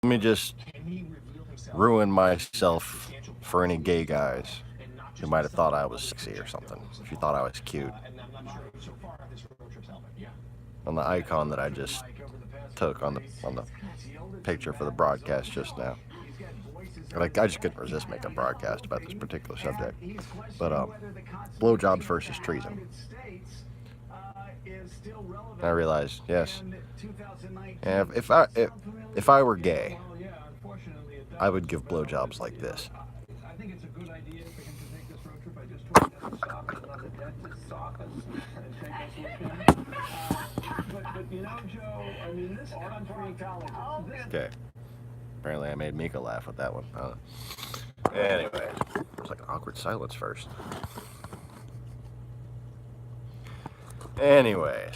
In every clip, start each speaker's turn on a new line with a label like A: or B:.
A: Let me just ruin myself for any gay guys who might have thought I was sexy or something. If you thought I was cute. On the icon that I just took on the picture for the broadcast just now. Like, I just couldn't resist making a broadcast about this particular subject. But blowjobs versus treason. I realized, yes, if I were gay, I would give blowjobs like this.
B: I think it's a good idea for him to take this road trip. I just told him to stop at another dentist's office and take us with him. But you know, Joe, I mean, this country...
A: Okay. Apparently I made Mika laugh with that one. Anyway, it was like an awkward silence first. Anyways.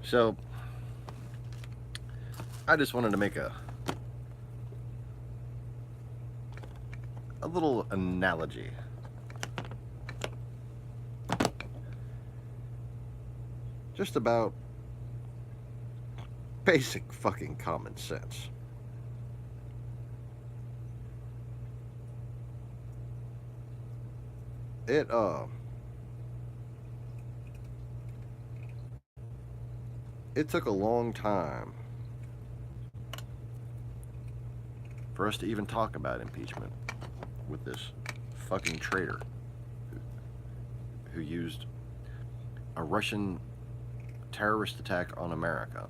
A: So, I just wanted to make a little analogy. Just about basic fucking common sense. It took a long time for us to even talk about impeachment with this fucking traitor who used a Russian terrorist attack on America,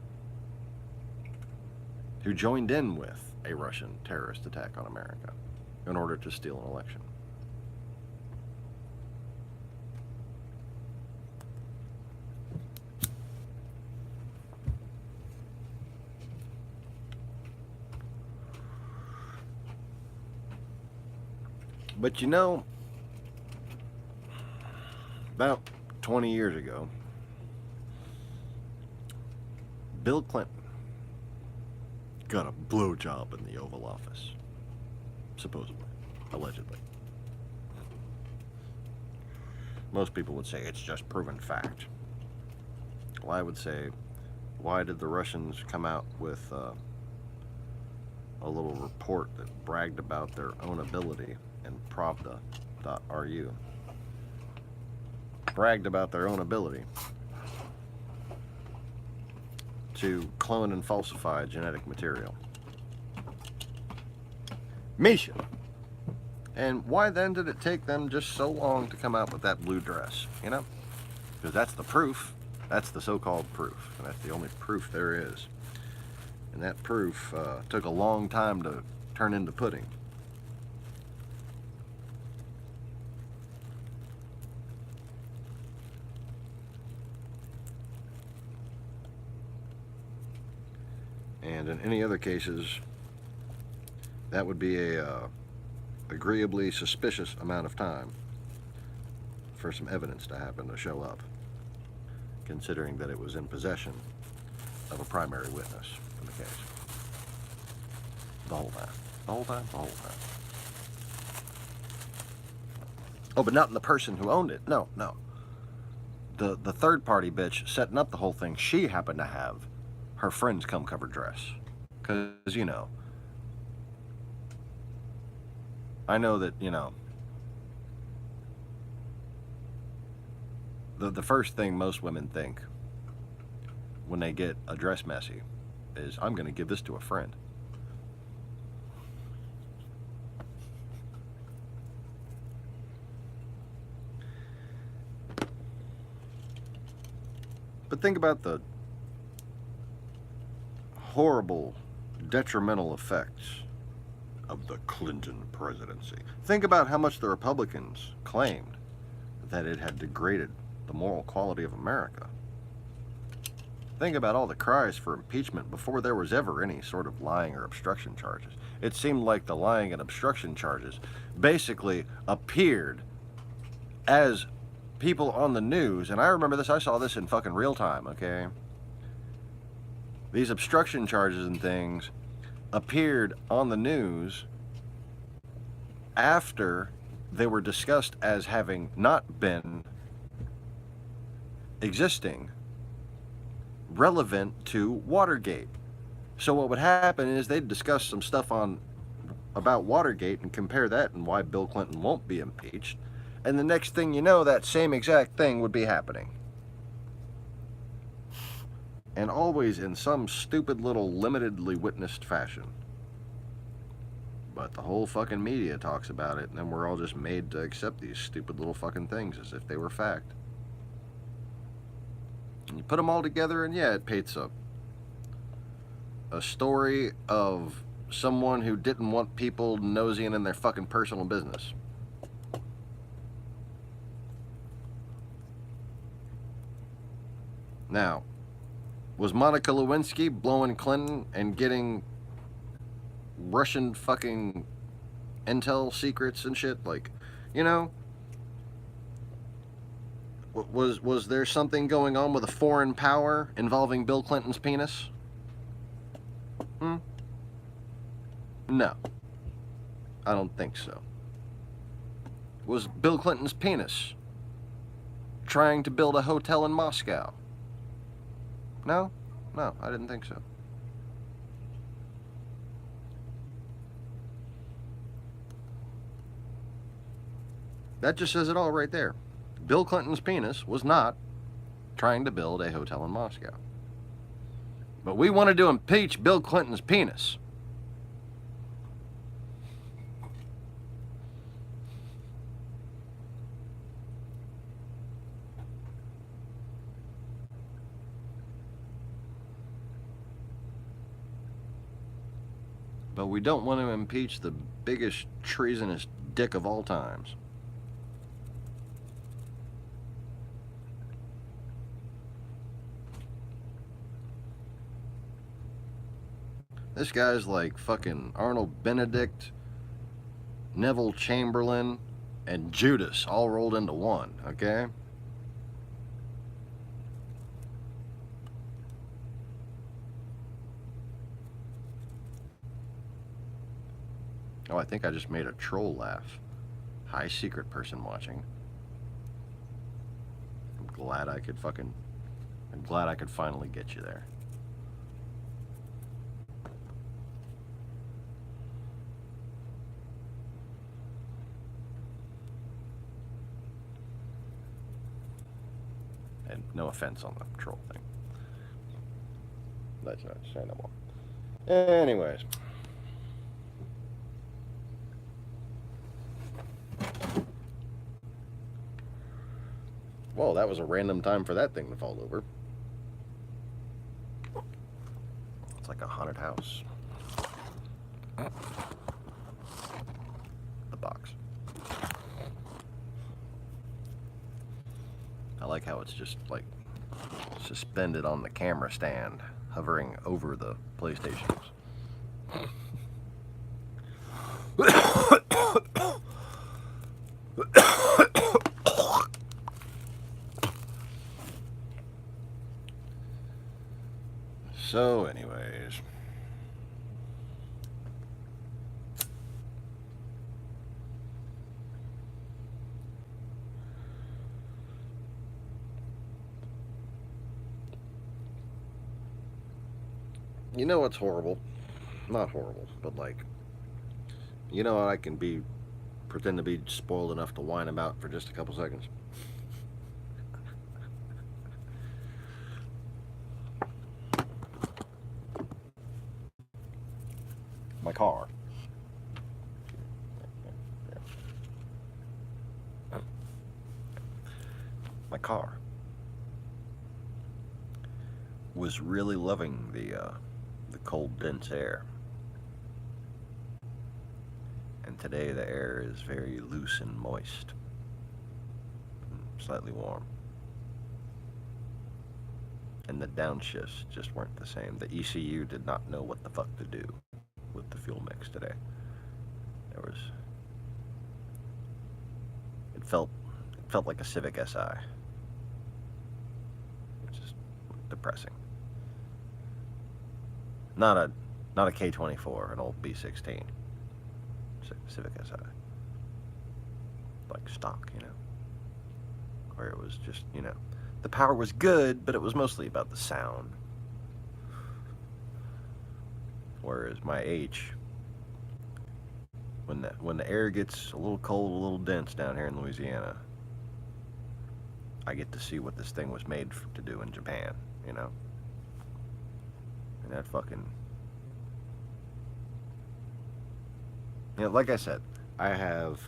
A: who joined in with a Russian terrorist attack on America in order to steal an election. But you know, about 20 years ago, Bill Clinton got a blowjob in the Oval Office. Supposedly. Allegedly. Most people would say it's just proven fact. Well, I would say, why did the Russians come out with a little report that bragged about their own ability in Pravda.ru? Bragged about their own ability to clone and falsify genetic material. Misha. And why then did it take them just so long to come out with that blue dress? You know? Because that's the proof. That's the so-called proof. And that's the only proof there is. And that proof took a long time to turn into pudding. And in any other cases, that would be a agreeably suspicious amount of time for some evidence to happen to show up, considering that it was in possession of a primary witness in the case. The whole time. The whole time? The whole time. Oh, but not in the person who owned it. No, no. The third party bitch setting up the whole thing, she happened to have her friend's cum-covered dress. Because, you know, I know that, you know, the first thing most women think when they get a dress messy is, I'm going to give this to a friend. But think about the horrible, detrimental effects of the Clinton presidency. Think about how much the Republicans claimed that it had degraded the moral quality of America. Think about all the cries for impeachment before there was ever any sort of lying or obstruction charges. It seemed like the lying and obstruction charges basically appeared as people on the news, and I remember this, I saw this in fucking real time, okay? These obstruction charges and things appeared on the news after they were discussed as having not been existing relevant to Watergate. So what would happen is they'd discuss some stuff about Watergate and compare that and why Bill Clinton won't be impeached. And the next thing you know, that same exact thing would be happening. And always in some stupid little limitedly witnessed fashion. But the whole fucking media talks about it, and then we're all just made to accept these stupid little fucking things as if they were fact. And you put them all together, and yeah, it paints a story of someone who didn't want people nosying in their fucking personal business. Now, was Monica Lewinsky blowing Clinton and getting Russian fucking intel secrets and shit? Like, you know, was there something going on with a foreign power involving Bill Clinton's penis? No, I don't think so. Was Bill Clinton's penis trying to build a hotel in Moscow? No, I didn't think so. That just says it all right there. Bill Clinton's penis was not trying to build a hotel in Moscow. But we wanted to impeach Bill Clinton's penis. But we don't want to impeach the biggest treasonous dick of all times. This guy's like fucking Arnold Benedict, Neville Chamberlain, and Judas all rolled into one, okay? Oh, I think I just made a troll laugh. Hi, secret person watching. I'm glad I could finally get you there. And no offense on the troll thing. Let's not say no more. Anyways. Whoa, that was a random time for that thing to fall over. It's like a haunted house. The box. I like how it's just like suspended on the camera stand, hovering over the PlayStations. So, anyways. You know what's horrible? Not horrible, but like, you know I can pretend to be spoiled enough to whine about for just a couple seconds. My car. My car was really loving the cold, dense air. And today the air is very loose and moist, slightly warm. And the downshifts just weren't the same. The ECU did not know what the fuck to do with the fuel mix today. It felt like a Civic Si, which is depressing. Not a K24, an old B16. Civic Si. Like stock, you know. Where it was just, you know, the power was good, but it was mostly about the sound. Whereas my H, when the air gets a little cold, a little dense down here in Louisiana, I get to see what this thing was made to do in Japan, you know? And that fucking... You know, like I said, I have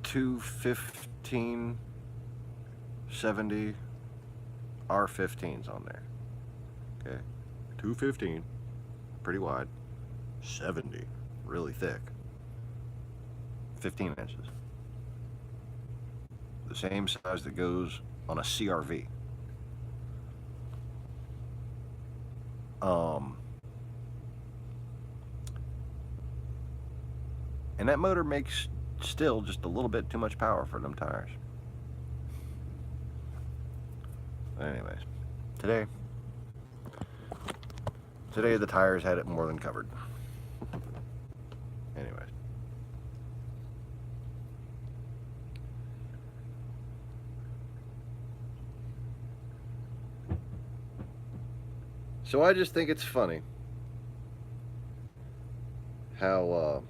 A: two 1570 R15s on there. Okay, 215, pretty wide, 70, really thick, 15 inches. The same size that goes on a CRV. And that motor makes still just a little bit too much power for them tires. Anyways, today the tires had it more than covered. Anyways. So I just think it's funny how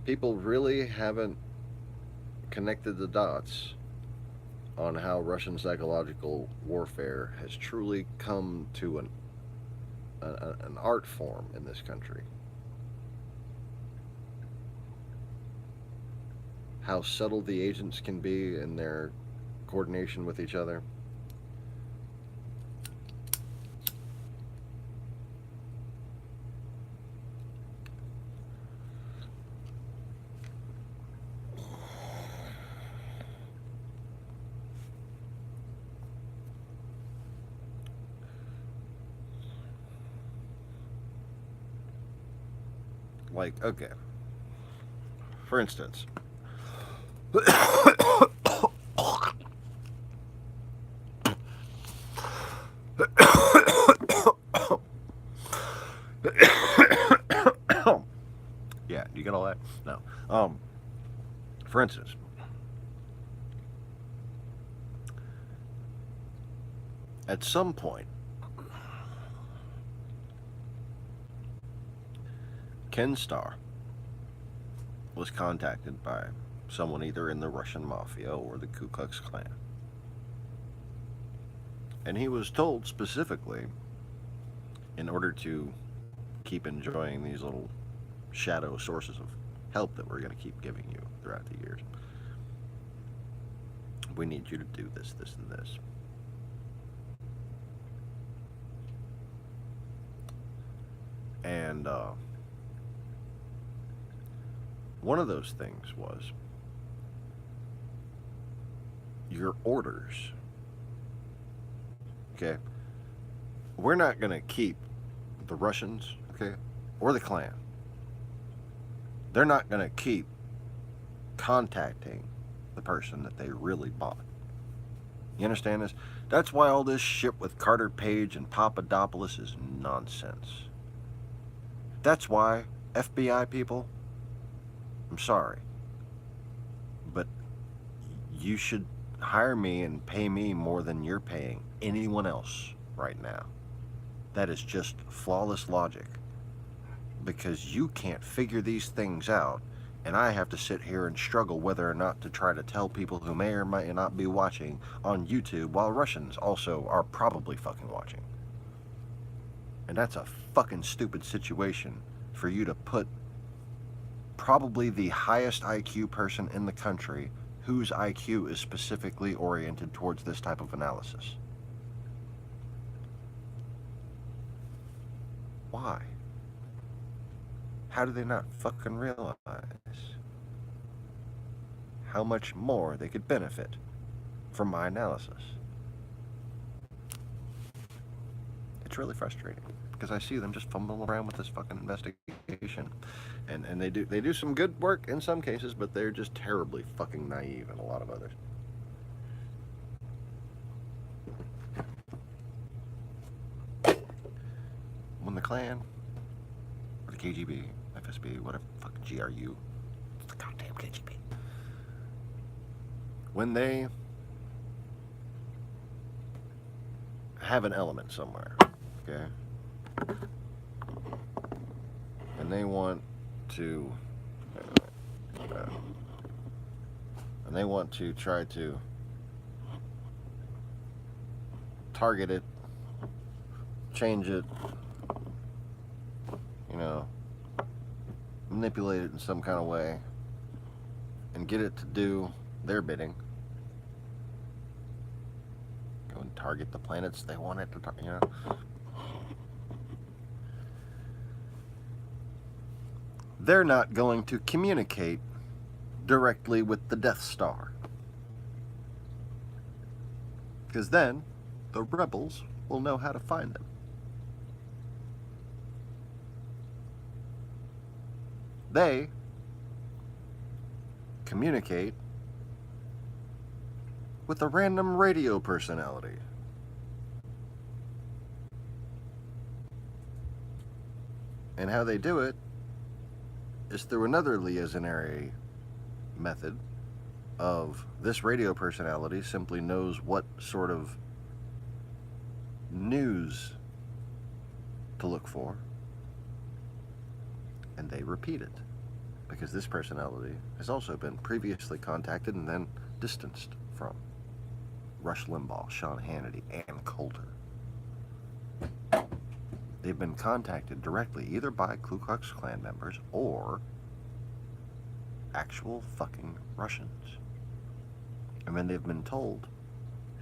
A: people really haven't connected the dots on how Russian psychological warfare has truly come to an art form in this country. How subtle the agents can be in their coordination with each other. Like, okay, for instance, yeah, you get all that? No. For instance, at some point, Ken Starr was contacted by someone either in the Russian Mafia or the Ku Klux Klan. And he was told specifically, in order to keep enjoying these little shadow sources of help that we're going to keep giving you throughout the years, we need you to do this, this, and this. And one of those things was your orders. Okay? We're not going to keep the Russians, okay, or the Klan. They're not going to keep contacting the person that they really bought. You understand this? That's why all this shit with Carter Page and Papadopoulos is nonsense. That's why, FBI people, I'm sorry, but you should hire me and pay me more than you're paying anyone else right now. That is just flawless logic, because you can't figure these things out, and I have to sit here and struggle whether or not to try to tell people who may or may not be watching on YouTube, while Russians also are probably fucking watching. And that's a fucking stupid situation for you to put probably the highest IQ person in the country whose IQ is specifically oriented towards this type of analysis. Why? How do they not fucking realize how much more they could benefit from my analysis? It's really frustrating, because I see them just fumbling around with this fucking investigation, and they do some good work in some cases, but they're just terribly fucking naive in a lot of others. When the Klan, or the KGB, FSB, whatever, fucking GRU, it's the goddamn KGB, when they have an element somewhere, okay? And they want to try to target it, change it, you know, manipulate it in some kind of way, and get it to do their bidding. Go and target the planets they want it to target, you know. They're not going to communicate directly with the Death Star, because then the rebels will know how to find them. They communicate with a random radio personality. And how they do it is through another liaisonary method of this radio personality simply knows what sort of news to look for, and they repeat it, because this personality has also been previously contacted and then distanced from Rush Limbaugh, Sean Hannity, and Coulter. They've been contacted directly either by Ku Klux Klan members or actual fucking Russians. And then they've been told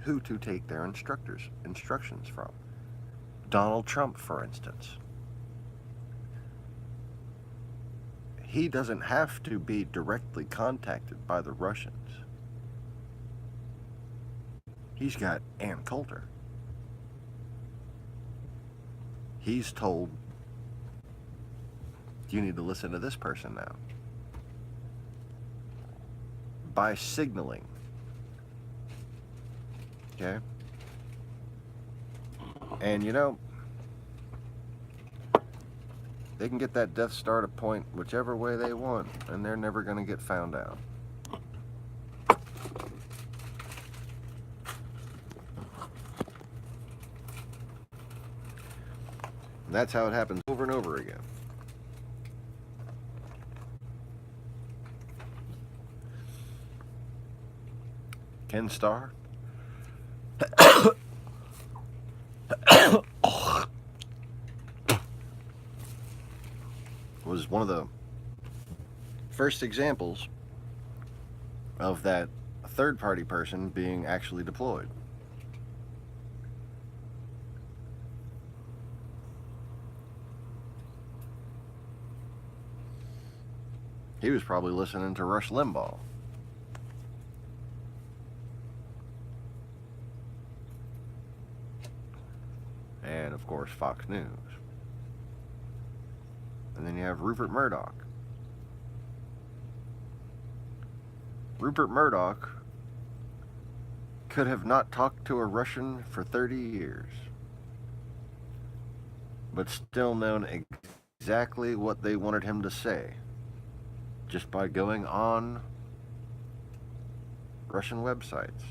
A: who to take their instructions from. Donald Trump, for instance. He doesn't have to be directly contacted by the Russians. He's got Ann Coulter. He's told, you need to listen to this person now. By signaling. Okay? And you know, they can get that Death Star to point whichever way they want, and they're never going to get found out. And that's how it happens over and over again. Ken Starr was one of the first examples of that third-party person being actually deployed. He was probably listening to Rush Limbaugh. And, of course, Fox News. And then you have Rupert Murdoch. Rupert Murdoch could have not talked to a Russian for 30 years, but still known exactly what they wanted him to say, just by going on Russian websites.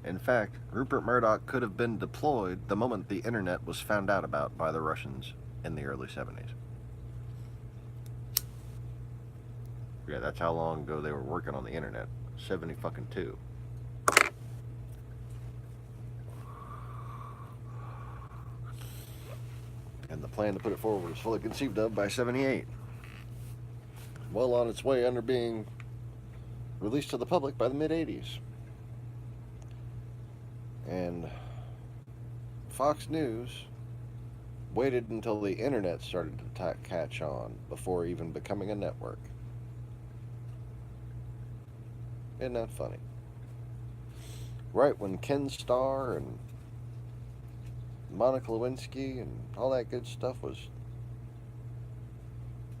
A: In fact, Rupert Murdoch could have been deployed the moment the internet was found out about by the Russians in the early 70s. Yeah, that's how long ago they were working on the internet. 70-fucking-2. And the plan to put it forward was fully conceived of by 78. Well on its way under being released to the public by the mid-80s. And Fox News waited until the internet started to catch on before even becoming a network. Isn't that funny? Right when Ken Starr and Monica Lewinsky and all that good stuff was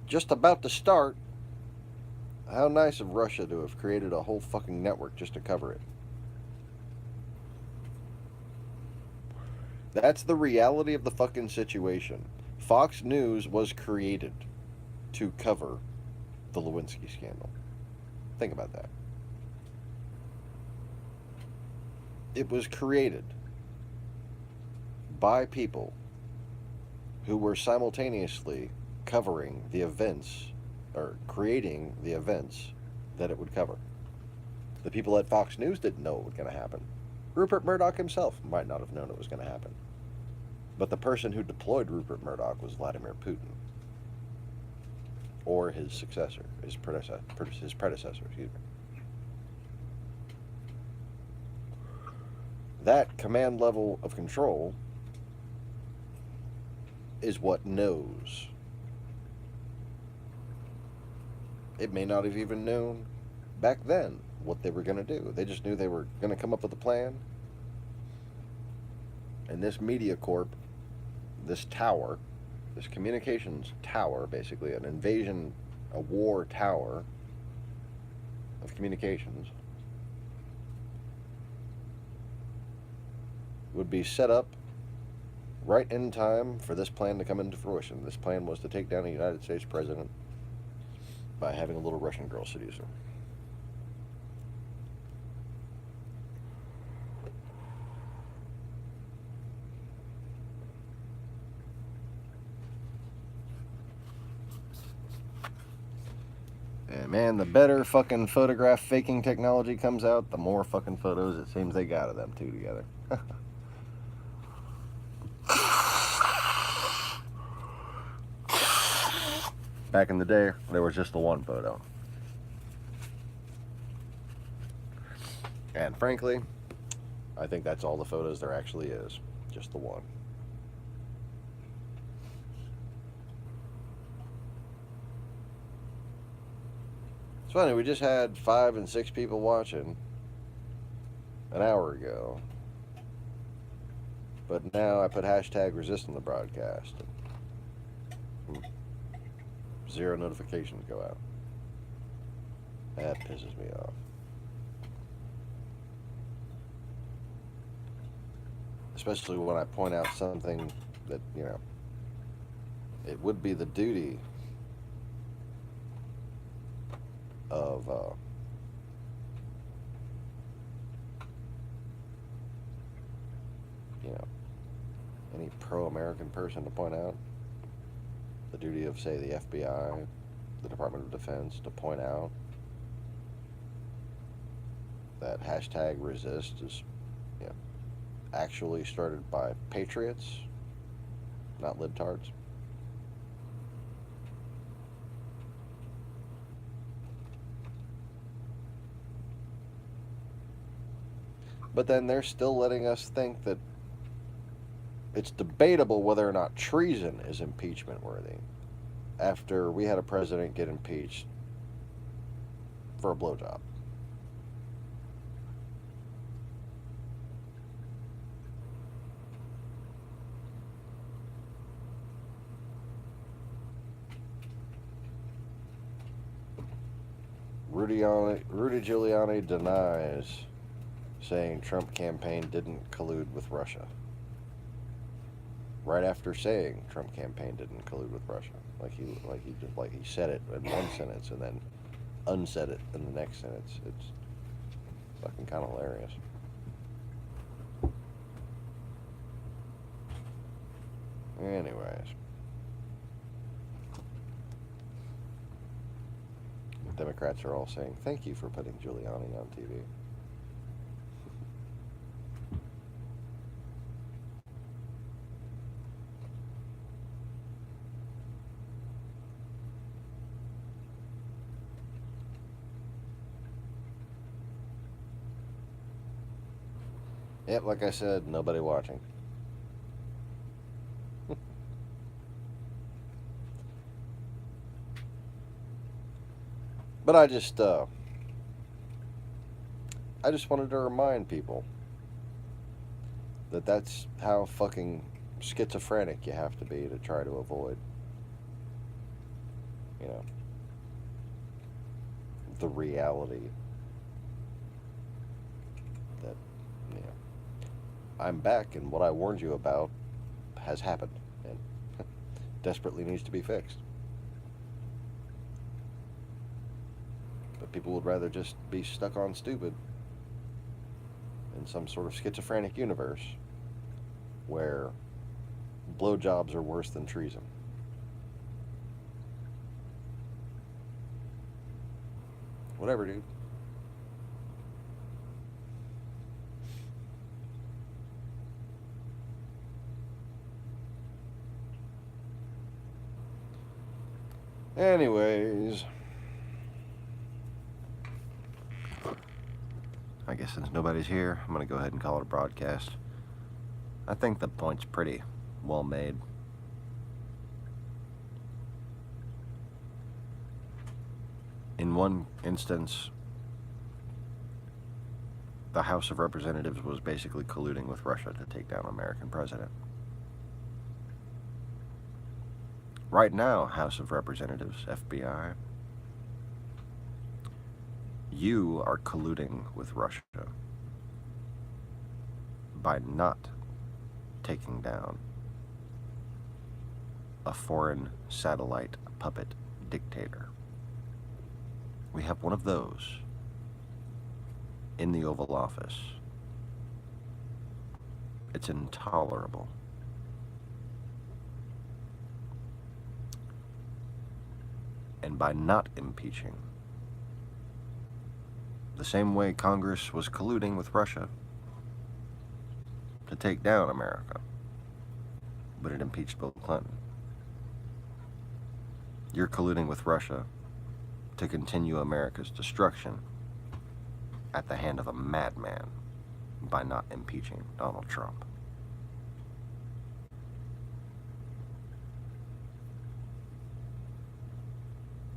A: just about to start, how nice of Russia to have created a whole fucking network just to cover it. That's the reality of the fucking situation. Fox News was created to cover the Lewinsky scandal. Think about that. It was created by people who were simultaneously covering the events, or creating the events that it would cover. The people at Fox News didn't know what was going to happen. Rupert Murdoch himself might not have known it was going to happen. But the person who deployed Rupert Murdoch was Vladimir Putin. Or his successor, his predecessor, excuse me. That command level of control is what knows. It may not have even known back then what they were going to do. They just knew they were going to come up with a plan. And this media corp, this tower, this communications tower, basically an invasion, a war tower of communications, would be set up right in time for this plan to come into fruition. This plan was to take down a United States president by having a little Russian girl seduce her. And man, the better fucking photograph faking technology comes out, the more fucking photos it seems they got of them two together. Back in the day, there was just the one photo. And frankly, I think that's all the photos there actually is. Just the one. It's funny, we just had 5 and 6 people watching an hour ago. But now I put hashtag resisting the broadcast. 0 notifications go out. That pisses me off. Especially when I point out something that, you know, it would be the duty of you know, any pro-American person to point out, the duty of, say, the FBI, the Department of Defense, to point out that hashtag resist is, you know, actually started by patriots, not libtards. But then they're still letting us think that it's debatable whether or not treason is impeachment worthy after we had a president get impeached for a blowjob. Rudy Giuliani denies saying Trump campaign didn't collude with Russia. Right after saying Trump campaign didn't collude with Russia, like he said it in one sentence and then unsaid it in the next sentence. It's fucking kind of hilarious. Anyways, the Democrats are all saying thank you for putting Giuliani on TV. Yep, like I said, nobody watching. But I just wanted to remind people that that's how fucking schizophrenic you have to be to try to avoid, you know, the reality that, you know, I'm back and what I warned you about has happened and desperately needs to be fixed. But people would rather just be stuck on stupid in some sort of schizophrenic universe where blowjobs are worse than treason. Whatever, dude. Anyways, I guess since nobody's here, I'm going to go ahead and call it a broadcast. I think the point's pretty well made. In one instance, the House of Representatives was basically colluding with Russia to take down an American president. Right now, House of Representatives, FBI, you are colluding with Russia by not taking down a foreign satellite puppet dictator. We have one of those in the Oval Office. It's intolerable. And by not impeaching, the same way Congress was colluding with Russia to take down America, but it impeached Bill Clinton. You're colluding with Russia to continue America's destruction at the hand of a madman by not impeaching Donald Trump.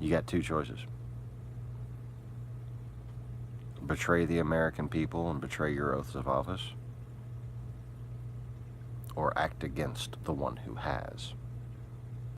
A: You got two choices. Betray the American people and betray your oaths of office, or act against the one who has.